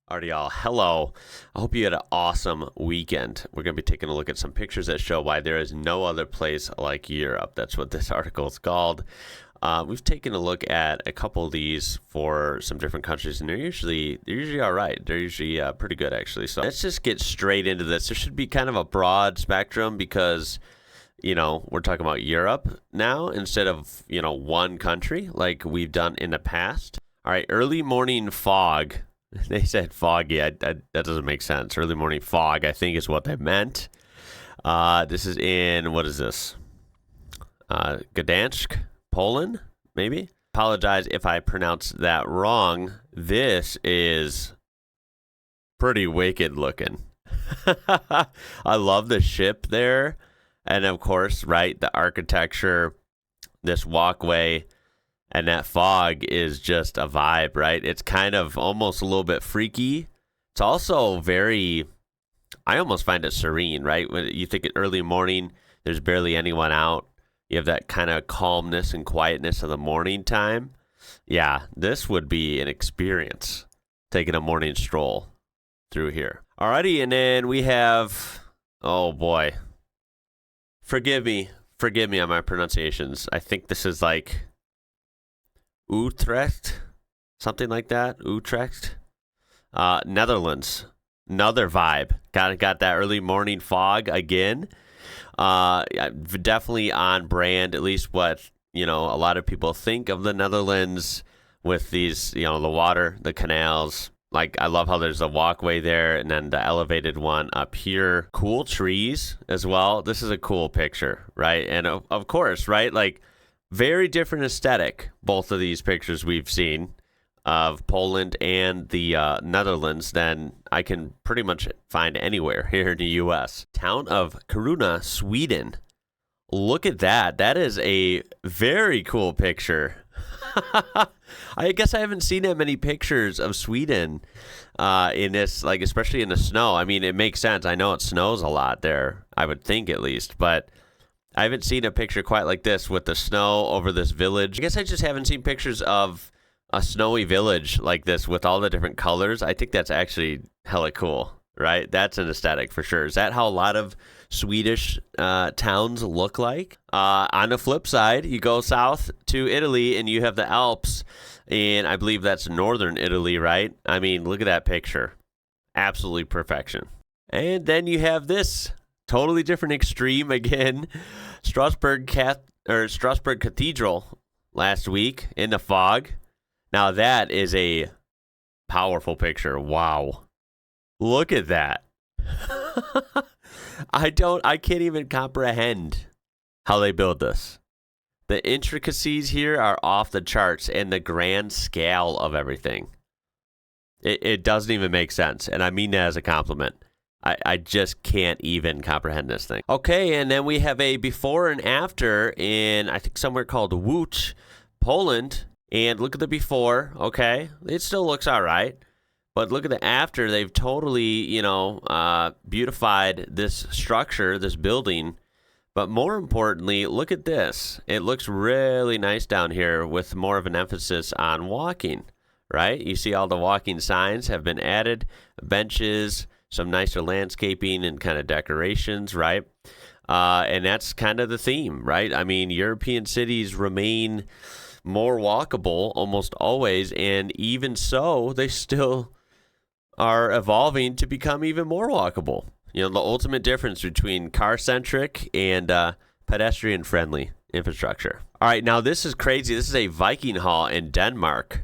Alrighty, y'all. Hello. I hope you had an awesome weekend. We're going to be taking a look at some pictures that show why there is no other place like Europe. That's what this article is called. We've taken a look at a couple of these for some different countries, and they're usually all right. They're usually pretty good, actually. So let's just get straight into this. There should be kind of a broad spectrum because, you know, we're talking about Europe now instead of, you know, one country like we've done in the past. All right, early morning fog. They said foggy. That doesn't make sense. Early morning fog, I think, is what they meant. This is in, what is this? Gdansk, Poland, maybe? Apologize if I pronounced that wrong. This is pretty wicked looking. I love the ship there. And of course, right, the architecture, this walkway. And that fog is just a vibe, right? It's kind of almost a little bit freaky. It's also very, I almost find it serene, right? When you think at early morning, there's barely anyone out. You have that kind of calmness and quietness of the morning time. Yeah, this would be an experience, taking a morning stroll through here. Alrighty, and then we have, oh boy. Forgive me on my pronunciations. I think this is like Utrecht, something like that. Utrecht, Netherlands, another vibe. Got that early morning fog again. Definitely on brand, at least what, you know, a lot of people think of the Netherlands with these, you know, the water, the canals. Like, I love how there's a walkway there and then the elevated one up here. Cool trees as well. This is a cool picture, right? And of course, right, like, very different aesthetic, both of these pictures we've seen of Poland and the Netherlands than I can pretty much find anywhere here in the U.S. Town of Kiruna, Sweden. Look at that. That is a very cool picture. I guess I haven't seen that many pictures of Sweden in this, like, especially in the snow. I mean, it makes sense. I know it snows a lot there, I would think at least, but I haven't seen a picture quite like this with the snow over this village. I guess I just haven't seen pictures of a snowy village like this with all the different colors. I think that's actually hella cool, right? That's an aesthetic for sure. Is that how a lot of Swedish towns look like? On the flip side, you go south to Italy and you have the Alps, and I believe that's northern Italy, right? I mean, look at that picture. Absolutely perfection. And then you have this. Totally different extreme again. Strasbourg Cathedral last week in the fog. Now that is a powerful picture. Wow. Look at that. I can't even comprehend how they build this. The intricacies here are off the charts and the grand scale of everything. It doesn't even make sense. And I mean that as a compliment. I just can't even comprehend this thing. Okay, and then we have a before and after in, I think, somewhere called Łódź, Poland. And look at the before, okay? It still looks all right. But look at the after. They've totally, you know, beautified this structure, this building. But more importantly, look at this. It looks really nice down here with more of an emphasis on walking, right? You see all the walking signs have been added, benches, some nicer landscaping and kind of decorations, right? And that's kind of the theme, right? I mean, European cities remain more walkable almost always, and even so, they still are evolving to become even more walkable. You know, the ultimate difference between car-centric and pedestrian-friendly infrastructure. All right, now this is crazy. This is a Viking Hall in Denmark.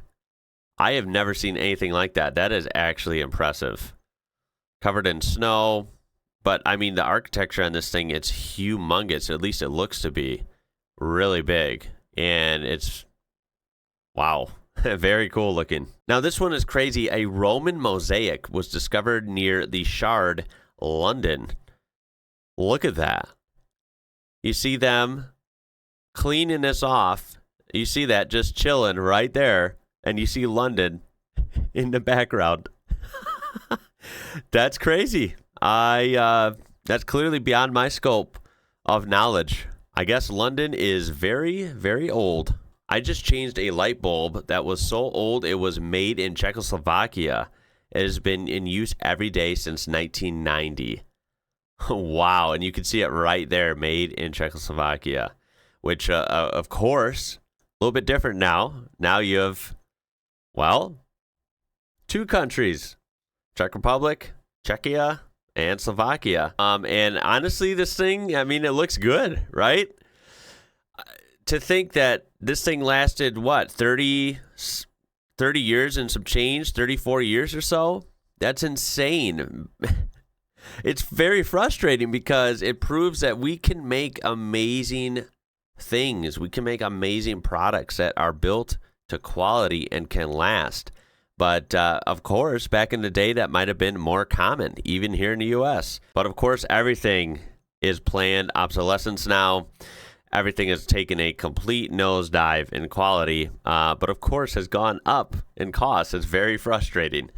I have never seen anything like that. That is actually impressive. Covered in snow, but I mean the architecture on this thing, it's humongous. At least it looks to be really big, and it's, wow, very cool looking. Now this one is crazy. A Roman mosaic was discovered near the Shard, London. Look at that. You see them cleaning this off. You see that just chilling right there, and you see London in the background. That's crazy. That's clearly beyond my scope of knowledge. I guess London is very, very old. I just changed a light bulb that was so old it was made in Czechoslovakia. It has been in use every day since 1990. Wow, and you can see it right there, made in Czechoslovakia, which, of course, a little bit different now. Now you have, well, two countries, Czech Republic, Czechia, and Slovakia. And honestly, this thing, I mean, it looks good, right? To think that this thing lasted, what, 30 years and some change, 34 years or so? That's insane. It's very frustrating because it proves that we can make amazing things. We can make amazing products that are built to quality and can last. But, of course, back in the day, that might have been more common, even here in the U.S. But, of course, everything is planned obsolescence now. Everything has taken a complete nosedive in quality, but of course has gone up in cost. It's very frustrating.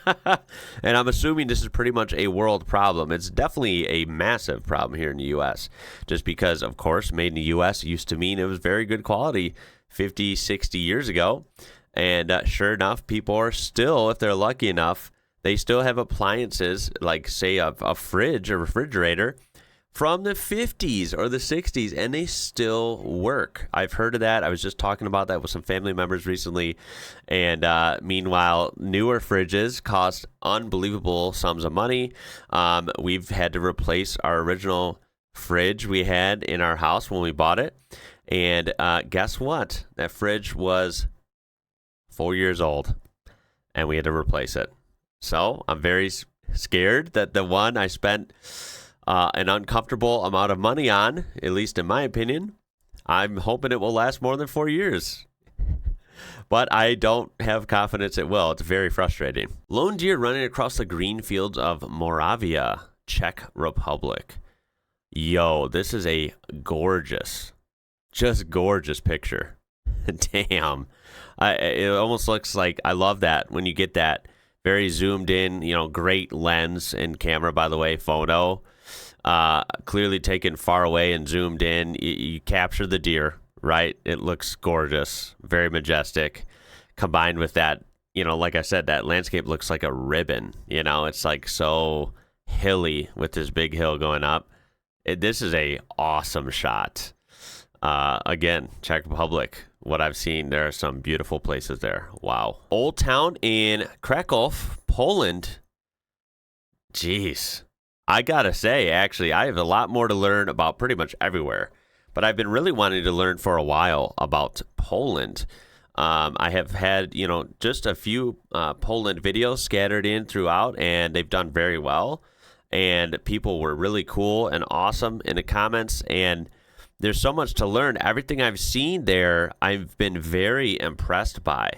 And I'm assuming this is pretty much a world problem. It's definitely a massive problem here in the U.S. Just because, of course, made in the U.S. used to mean it was very good quality 50, 60 years ago. And sure enough, people are still, if they're lucky enough, they still have appliances like, say, a fridge or refrigerator from the 50s or the 60s, and they still work. I've heard of that. I was just talking about that with some family members recently. And meanwhile, newer fridges cost unbelievable sums of money. We've had to replace our original fridge we had in our house when we bought it. And guess what? That fridge was 4 years old, and we had to replace it. So I'm very scared that the one I spent an uncomfortable amount of money on, at least in my opinion, I'm hoping it will last more than 4 years. But I don't have confidence it will. It's very frustrating. Lone deer running across the green fields of Moravia, Czech Republic. Yo, this is a gorgeous, just gorgeous picture. Damn. It almost looks like, I love that when you get that very zoomed in, great lens and camera, by the way, photo. Clearly taken far away and zoomed in. You capture the deer, right? It looks gorgeous, very majestic. Combined with that, like I said, that landscape looks like a ribbon. It's like so hilly with this big hill going up. This is a awesome shot. Again, Czech Republic. What I've seen, there are some beautiful places there. Wow. Old Town in Krakow, Poland. Jeez. I gotta say, actually, I have a lot more to learn about pretty much everywhere. But I've been really wanting to learn for a while about Poland. I have had, just a few Poland videos scattered in throughout, and they've done very well. And people were really cool and awesome in the comments, and there's so much to learn. Everything I've seen there, I've been very impressed by.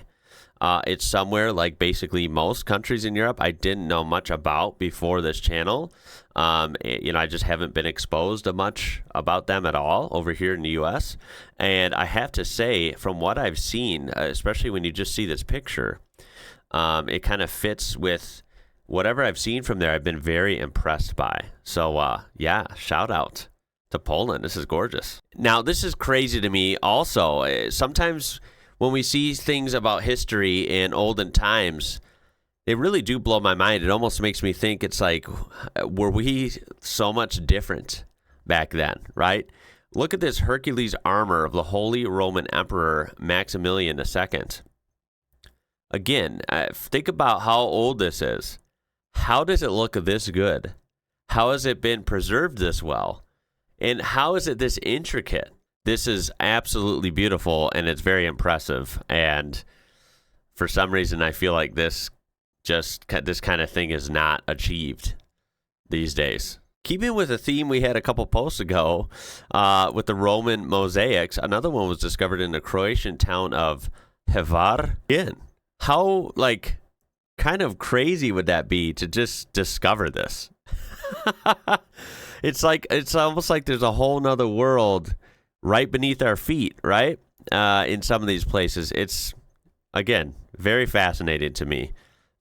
It's somewhere like basically most countries in Europe I didn't know much about before this channel. I just haven't been exposed to much about them at all over here in the U.S. And I have to say, from what I've seen, especially when you just see this picture, it kind of fits with whatever I've seen from there. I've been very impressed by. So, yeah, shout out to Poland. This is gorgeous. Now, this is crazy to me also. Sometimes when we see things about history in olden times, they really do blow my mind. It almost makes me think it's like, were we so much different back then, right? Look at this Hercules armor of the Holy Roman Emperor Maximilian II. Again, think about how old this is. How does it look this good? How has it been preserved this well? And how is it this intricate? This is absolutely beautiful, and it's very impressive. And for some reason, I feel like this kind of thing is not achieved these days. Keeping with a theme we had a couple posts ago with the Roman mosaics, another one was discovered in the Croatian town of Hvar. Again, how kind of crazy would that be to just discover this? It's almost like there's a whole nother world right beneath our feet, right? In some of these places. It's, again, very fascinating to me.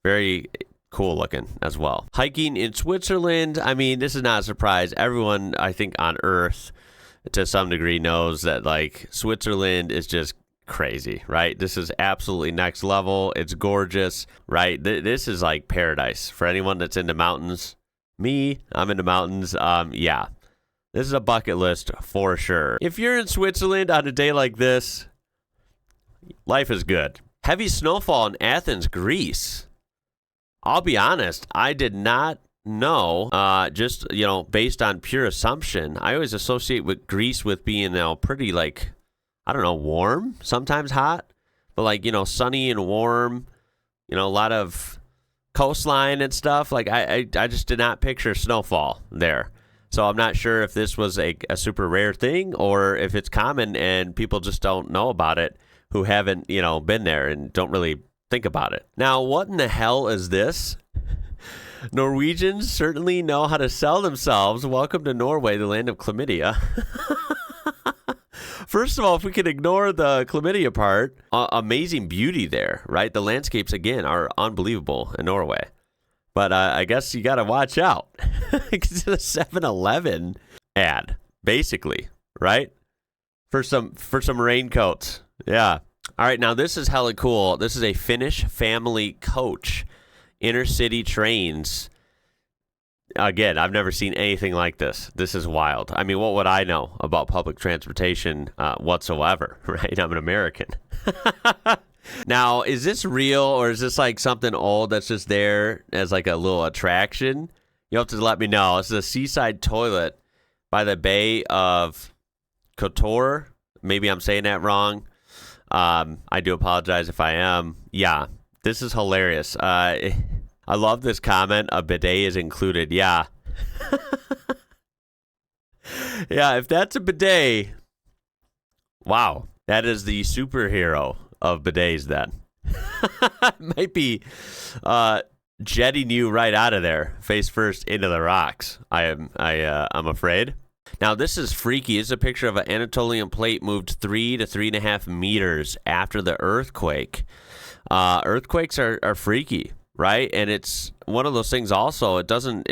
Very cool looking as well. Hiking in Switzerland. I mean, this is not a surprise. Everyone, I think, on Earth, to some degree, knows that, Switzerland is just crazy, right? This is absolutely next level. It's gorgeous, right? This is like paradise for anyone that's into mountains. Me, I'm into mountains. Yeah, this is a bucket list for sure. If you're in Switzerland on a day like this, life is good. Heavy snowfall in Athens, Greece. I'll be honest, I did not know, just, based on pure assumption. I always associate with Greece with being, pretty, like, I don't know, warm, sometimes hot, but like, sunny and warm, a lot of coastline and stuff. Like, I just did not picture snowfall there. So I'm not sure if this was a super rare thing or if it's common and people just don't know about it who haven't, been there and don't really think about it. Now, what in the hell is this? Norwegians certainly know how to sell themselves. Welcome to Norway, the land of chlamydia. First of all, if we can ignore the chlamydia part, amazing beauty there, right? The landscapes, again, are unbelievable in Norway. But I guess you got to watch out. It's a 7-Eleven ad, basically, right? For some raincoats. Yeah. All right, now this is hella cool. This is a Finnish family coach. Intercity trains. Again, I've never seen anything like this. This is wild. I mean, what would I know about public transportation whatsoever, right? I'm an American. Now, is this real or is this like something old that's just there as like a little attraction? You'll have to let me know. This is a seaside toilet by the Bay of Kotor. Maybe I'm saying that wrong. I do apologize if I am. Yeah, this is hilarious. I love this comment. A bidet is included. Yeah. Yeah, if that's a bidet, wow, that is the superhero of bidets then. Might be jetting you right out of there, face first into the rocks. I'm afraid. Now, this is freaky. It's a picture of an Anatolian plate moved 3 to 3.5 meters after the earthquake. Earthquakes are freaky, right? And it's one of those things also, it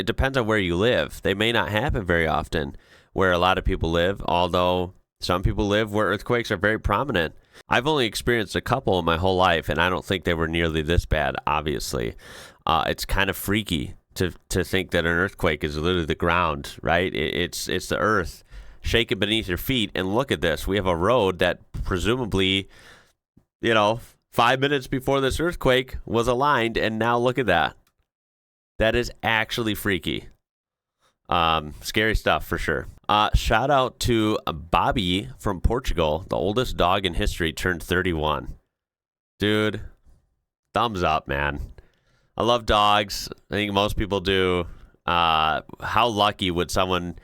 depends on where you live. They may not happen very often where a lot of people live, although some people live where earthquakes are very prominent. I've only experienced a couple in my whole life, and I don't think they were nearly this bad, obviously. It's kind of freaky to think that an earthquake is literally the ground, right? It's the earth shaking beneath your feet. And look at this. We have a road that presumably, 5 minutes before this earthquake was aligned, and now look at that. That is actually freaky. Scary stuff for sure. Shout out to Bobby from Portugal. The oldest dog in history turned 31. Dude, thumbs up, man. I love dogs. I think most people do. How lucky would someone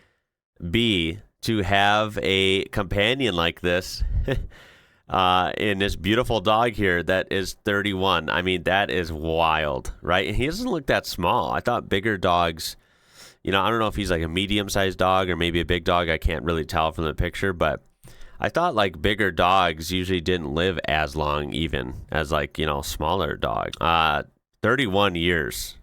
be to have a companion like this in this beautiful dog here that is 31? I mean, that is wild, right? And he doesn't look that small. I thought bigger dogs, I don't know if he's like a medium-sized dog or maybe a big dog. I can't really tell from the picture, but I thought like bigger dogs usually didn't live as long even as like, smaller dogs. 31 years.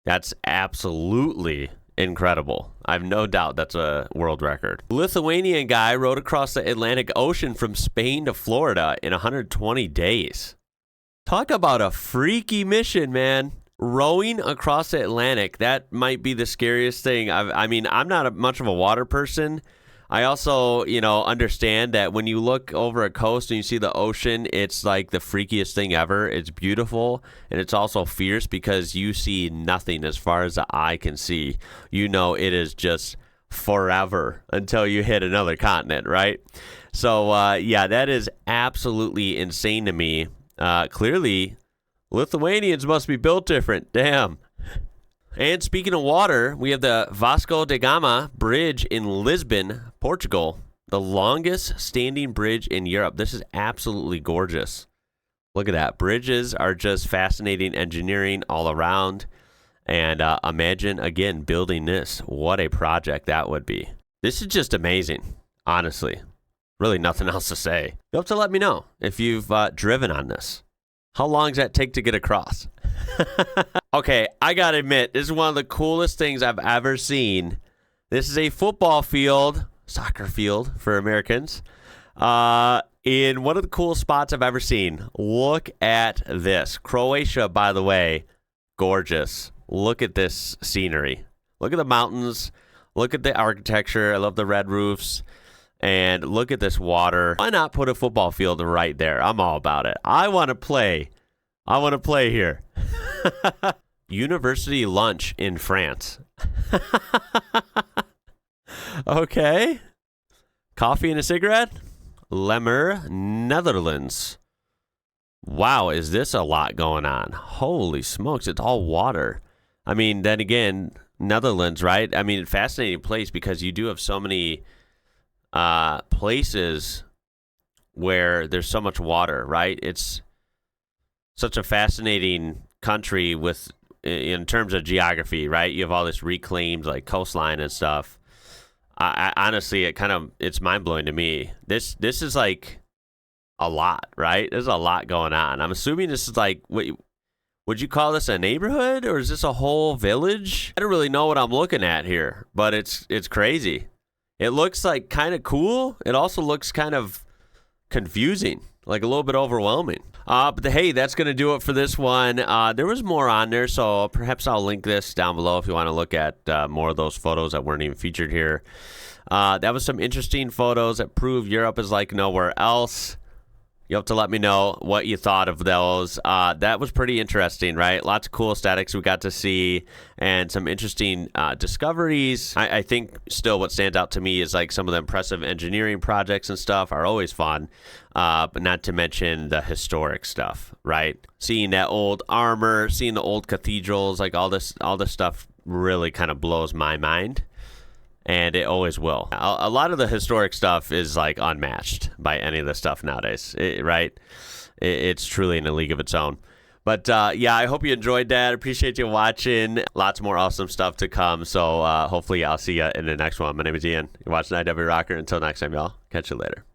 That's absolutely incredible. I have no doubt that's a world record. Lithuanian guy rode across the Atlantic Ocean from Spain to Florida in 120 days. Talk about a freaky mission, man. Rowing across the Atlantic, that might be the scariest thing. I'm not much of a water person. I also, understand that when you look over a coast and you see the ocean, it's like the freakiest thing ever. It's beautiful, and it's also fierce because you see nothing as far as the eye can see. It is just forever until you hit another continent, right? So, that is absolutely insane to me. Clearly, Lithuanians must be built different. Damn. And speaking of water, we have the Vasco da Gama Bridge in Lisbon, Portugal, the longest standing bridge in Europe. This is absolutely gorgeous. Look at that. Bridges are just fascinating engineering all around. And imagine, again, building this. What a project that would be. This is just amazing, honestly. Really nothing else to say. You'll have to let me know if you've driven on this. How long does that take to get across? Okay, I gotta admit, this is one of the coolest things I've ever seen. This is a football field, soccer field for Americans, in one of the coolest spots I've ever seen. Look at this. Croatia, by the way, gorgeous. Look at this scenery. Look at the mountains. Look at the architecture. I love the red roofs. And look at this water. Why not put a football field right there? I'm all about it. I want to play. I want to play here. University lunch in France. Okay. Coffee and a cigarette? Lemmer, Netherlands. Wow, is this a lot going on? Holy smokes, it's all water. I mean, then again, Netherlands, right? I mean, fascinating place because you do have so many places where there's so much water, right? It's such a fascinating country in terms of geography, right? You have all this reclaimed like coastline and stuff. I honestly, it's mind blowing to me. This is like a lot, right? There's a lot going on. I'm assuming this is like, would you call this a neighborhood or is this a whole village? I don't really know what I'm looking at here, but it's crazy. It looks like kind of cool. It also looks kind of confusing, like a little bit overwhelming. But hey, that's going to do it for this one. There was more on there, so perhaps I'll link this down below if you want to look at more of those photos that weren't even featured here. That was some interesting photos that prove Europe is like nowhere else. You have to let me know what you thought of those. That was pretty interesting, right? Lots of cool aesthetics we got to see and some interesting discoveries. I think still what stands out to me is like some of the impressive engineering projects and stuff are always fun, but not to mention the historic stuff, right? Seeing that old armor, seeing the old cathedrals, like all this stuff really kind of blows my mind. And it always will. A lot of the historic stuff is like unmatched by any of the stuff nowadays, right? It's truly in a league of its own. But yeah, I hope you enjoyed that. Appreciate you watching. Lots more awesome stuff to come. So hopefully I'll see you in the next one. My name is Ian. You're watching IWrocker. Until next time, y'all. Catch you later.